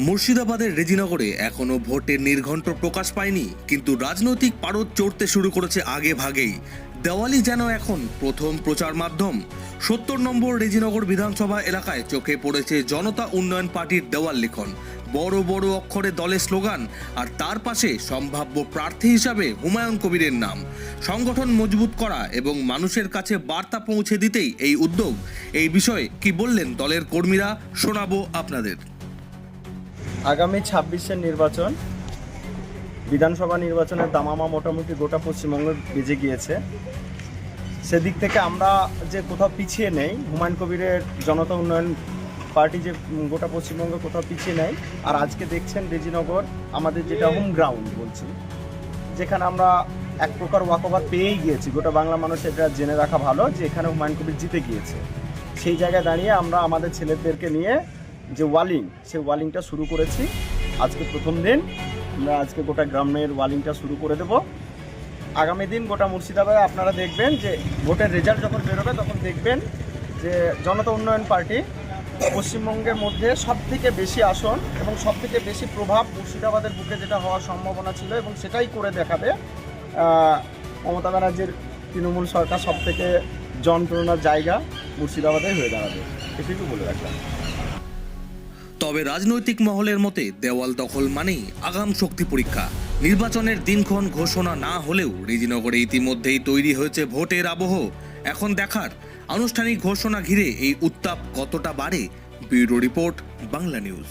মুর্শিদাবাদের রেজিনগরে এখনো ভোটের নির্ঘণ্ট প্রকাশ পায়নি, কিন্তু রাজনৈতিক পারদ চড়তে শুরু করেছে আগে ভাগেই। দেওয়ালি যেন এখন প্রথম প্রচার মাধ্যম। ৭০ নম্বর রেজিনগর বিধানসভা এলাকায় চোখে পড়েছে জনতা উন্নয়ন পার্টির দেওয়াল লিখন। বড় বড় অক্ষরে দলের স্লোগান, আর তার পাশে সম্ভাব্য প্রার্থী হিসাবে হুমায়ুন কবিরের নাম। সংগঠন মজবুত করা এবং মানুষের কাছে বার্তা পৌঁছে দিতেই এই উদ্যোগ। এই বিষয়ে কি বললেন দলের কর্মীরা, শোনাবো আপনাদের। আগামী ২৬-এর নির্বাচন, বিধানসভা নির্বাচনের দামামা মোটামুটি গোটা পশ্চিমবঙ্গে বেজে গিয়েছে। সেদিক থেকে আমরা যে কোথাও পিছিয়ে নেই, হুমায়ুন কবিরের জনতা উন্নয়ন পার্টি যে গোটা পশ্চিমবঙ্গে কোথাও পিছিয়ে নেই। আর আজকে দেখছেন রেজিনগর আমাদের যেটা হোম গ্রাউন্ড বলছি, যেখানে আমরা এক প্রকার ওয়াকওভার পেয়েই গিয়েছি। গোটা বাংলা মানুষ এটা জেনে রাখা ভালো যে এখানে হুমায়ুন কবির জিতে গিয়েছে। সেই জায়গায় দাঁড়িয়ে আমরা আমাদের ছেলেদেরকে নিয়ে যে সেই ওয়ালিংটা শুরু করেছি। আজকে প্রথম দিন আমরা আজকে গোটা গ্রামের ওয়ালিংটা শুরু করে দেব। আগামী দিন গোটা মুর্শিদাবাদে আপনারা দেখবেন যে ভোটের রেজাল্ট যখন বেরোবে তখন দেখবেন যে জনতা উন্নয়ন পার্টি পশ্চিমবঙ্গের মধ্যে সবথেকে বেশি আসন এবং সবথেকে বেশি প্রভাব মুর্শিদাবাদের বুকে যেটা হওয়ার সম্ভাবনা ছিল এবং সেটাই করে দেখাবে। মমতা ব্যানার্জির তৃণমূল সরকার সবথেকে যন্ত্রণার জায়গা মুর্শিদাবাদে হয়ে দাঁড়াবে, এটুকু বলে রাখলাম। তবে রাজনৈতিক মহলের মতে দেওয়াল দখল মানেই আগাম শক্তি পরীক্ষা। নির্বাচনের দিনক্ষণ ঘোষণা না হলেও রেজিনগরে ইতিমধ্যেই তৈরি হয়েছে ভোটের আবহ। এখন দেখার আনুষ্ঠানিক ঘোষণা ঘিরে এই উত্তাপ কতটা বাড়ে। Bureau report, Bangla news.